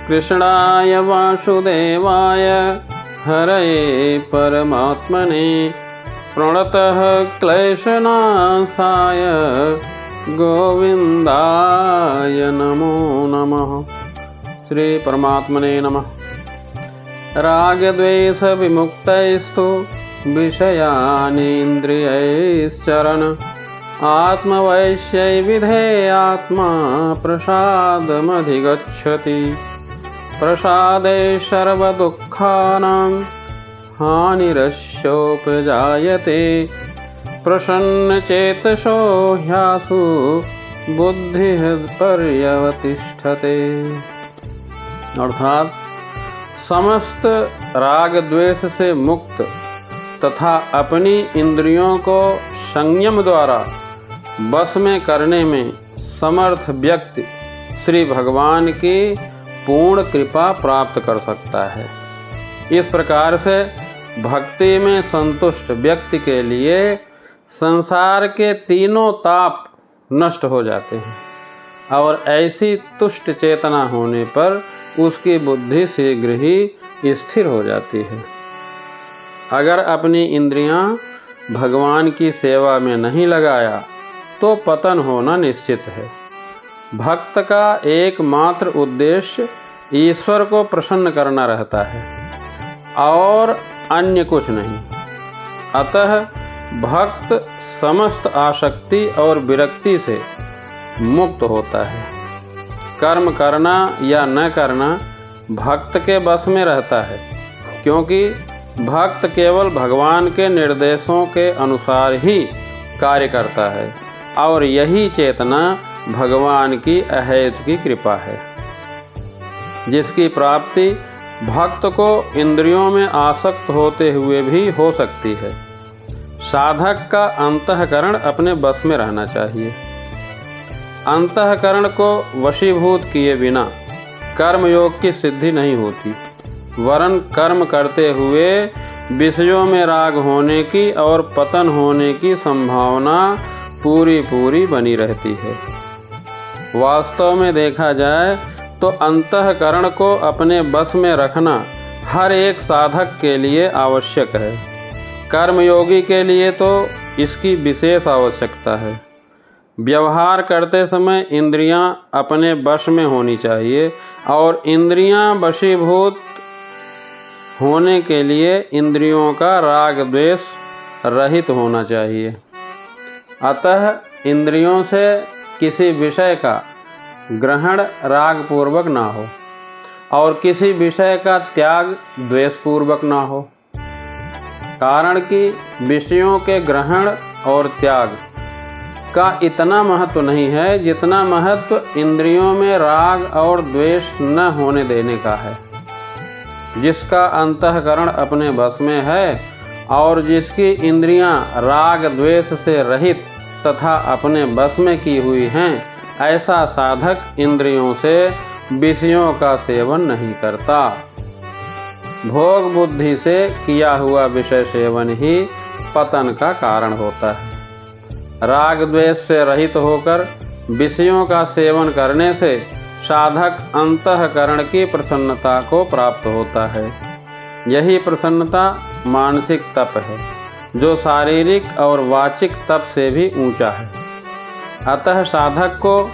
कृष्णाय वासुदेवाय हरये परमात्मने प्रणतः क्लेशनाशाय गोविंदाय नमो नमः। श्री परमात्मने नमः। रागद्वेष विमुक्तैस्तु विषयानीन्द्रियैश्चरन् आत्मवैश्यै विधेयात्मा प्रसादमधिगच्छति। प्रसादे सर्वदुःखानां हानिरस्योपजायते। प्रसन्नचेतसो ह्यासु बुद्धिः पर्यवतिष्ठते। अर्थात समस्त राग द्वेष से मुक्त तथा अपनी इंद्रियों को संयम द्वारा बस में करने में समर्थ व्यक्ति श्री भगवान की पूर्ण कृपा प्राप्त कर सकता है। इस प्रकार से भक्ति में संतुष्ट व्यक्ति के लिए संसार के तीनों ताप नष्ट हो जाते हैं और ऐसी तुष्ट चेतना होने पर उसकी बुद्धि शीघ्र ही स्थिर हो जाती है। अगर अपनी इंद्रियां भगवान की सेवा में नहीं लगाया तो पतन होना निश्चित है। भक्त का एकमात्र उद्देश्य ईश्वर को प्रसन्न करना रहता है और अन्य कुछ नहीं। अतः भक्त समस्त आसक्ति और विरक्ति से मुक्त होता है। कर्म करना या न करना भक्त के बस में रहता है, क्योंकि भक्त केवल भगवान के निर्देशों के अनुसार ही कार्य करता है और यही चेतना भगवान की अहेतु की कृपा है, जिसकी प्राप्ति भक्त को इंद्रियों में आसक्त होते हुए भी हो सकती है। साधक का अंतःकरण अपने बस में रहना चाहिए। अंतःकरण को वशीभूत किए बिना कर्मयोग की सिद्धि नहीं होती, वरन कर्म करते हुए विषयों में राग होने की और पतन होने की संभावना पूरी बनी रहती है। वास्तव में देखा जाए तो अंतःकरण को अपने बस में रखना हर एक साधक के लिए आवश्यक है। कर्मयोगी के लिए तो इसकी विशेष आवश्यकता है। व्यवहार करते समय इंद्रियां अपने वश में होनी चाहिए और इंद्रियां वशीभूत होने के लिए इंद्रियों का राग द्वेष रहित होना चाहिए। अतः इंद्रियों से किसी विषय का ग्रहण रागपूर्वक ना हो और किसी विषय का त्याग द्वेषपूर्वक ना हो। कारण कि विषयों के ग्रहण और त्याग का इतना महत्व नहीं है जितना महत्व इंद्रियों में राग और द्वेष न होने देने का है। जिसका अंतःकरण अपने बस में है और जिसकी इंद्रियां राग द्वेष से रहित तथा अपने बस में की हुई हैं, ऐसा साधक इंद्रियों से विषयों का सेवन नहीं करता। भोग बुद्धि से किया हुआ विषय सेवन ही पतन का कारण होता है। राग द्वेष से रहित होकर विषयों का सेवन करने से साधक अंतःकरण की प्रसन्नता को प्राप्त होता है। यही प्रसन्नता मानसिक तप है, जो शारीरिक और वाचिक तप से भी ऊंचा है। अतः साधक को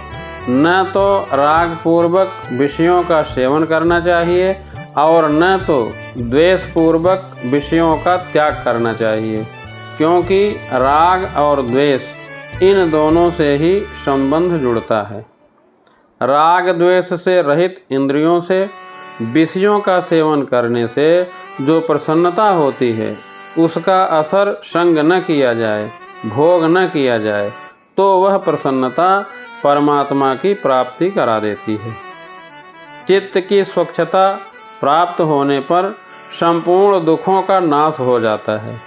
न तो रागपूर्वक विषयों का सेवन करना चाहिए और न तो द्वेषपूर्वक विषयों का त्याग करना चाहिए, क्योंकि राग और द्वेष इन दोनों से ही संबंध जुड़ता है। राग द्वेष से रहित इंद्रियों से विषयों का सेवन करने से जो प्रसन्नता होती है, उसका असर संग न किया जाए, भोग न किया जाए, तो वह प्रसन्नता परमात्मा की प्राप्ति करा देती है। चित्त की स्वच्छता प्राप्त होने पर संपूर्ण दुखों का नाश हो जाता है,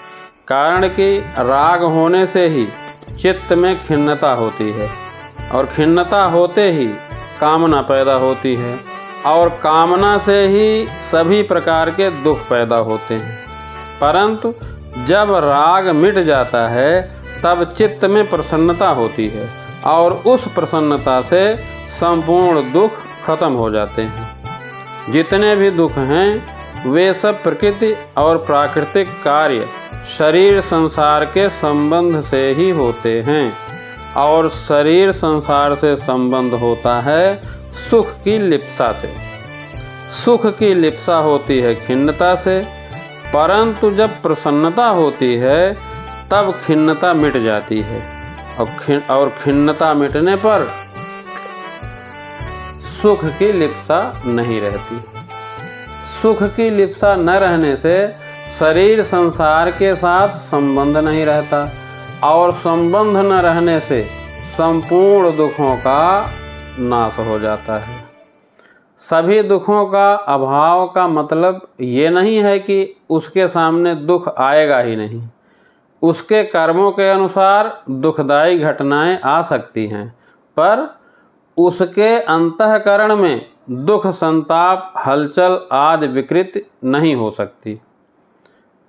कारण कि राग होने से ही चित्त में खिन्नता होती है और खिन्नता होते ही कामना पैदा होती है और कामना से ही सभी प्रकार के दुख पैदा होते हैं। परंतु जब राग मिट जाता है तब चित्त में प्रसन्नता होती है और उस प्रसन्नता से संपूर्ण दुख खत्म हो जाते हैं। जितने भी दुख हैं वे सब प्रकृति और प्राकृतिक कार्य शरीर संसार के संबंध से ही होते हैं, और शरीर संसार से संबंध होता है सुख की लिप्सा से। सुख की लिप्सा होती है खिन्नता से, परंतु जब प्रसन्नता होती है तब खिन्नता मिट जाती है, और खिन्नता मिटने पर सुख की लिप्सा नहीं रहती। सुख की लिप्सा न रहने से शरीर संसार के साथ संबंध नहीं रहता, और संबंध न रहने से संपूर्ण दुखों का नाश हो जाता है। सभी दुखों का अभाव का मतलब ये नहीं है कि उसके सामने दुख आएगा ही नहीं। उसके कर्मों के अनुसार दुखदायी घटनाएं आ सकती हैं, पर उसके अंतःकरण में दुख, संताप, हलचल आदि विकृति नहीं हो सकती।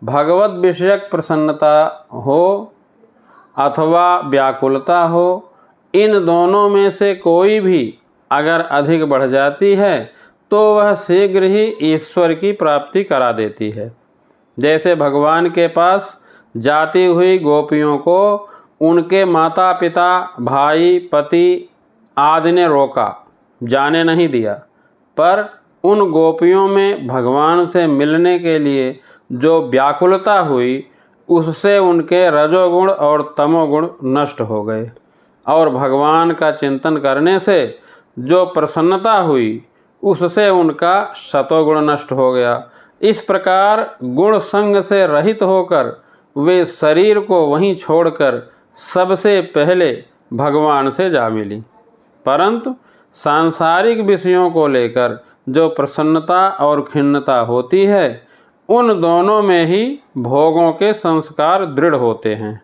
भगवत विषयक प्रसन्नता हो अथवा व्याकुलता हो, इन दोनों में से कोई भी अगर अधिक बढ़ जाती है तो वह शीघ्र ही ईश्वर की प्राप्ति करा देती है। जैसे भगवान के पास जाती हुई गोपियों को उनके माता पिता, भाई, पति आदि ने रोका, जाने नहीं दिया, पर उन गोपियों में भगवान से मिलने के लिए जो व्याकुलता हुई उससे उनके रजोगुण और तमोगुण नष्ट हो गए, और भगवान का चिंतन करने से जो प्रसन्नता हुई उससे उनका सतोगुण नष्ट हो गया। इस प्रकार गुण संग से रहित होकर वे शरीर को वहीं छोड़कर सबसे पहले भगवान से जा मिली। परंतु सांसारिक विषयों को लेकर जो प्रसन्नता और खिन्नता होती है, उन दोनों में ही भोगों के संस्कार दृढ़ होते हैं,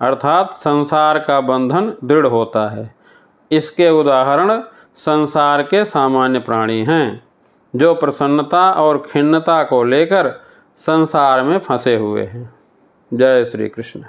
अर्थात संसार का बंधन दृढ़ होता है। इसके उदाहरण संसार के सामान्य प्राणी हैं, जो प्रसन्नता और खिन्नता को लेकर संसार में फंसे हुए हैं। जय श्री कृष्ण।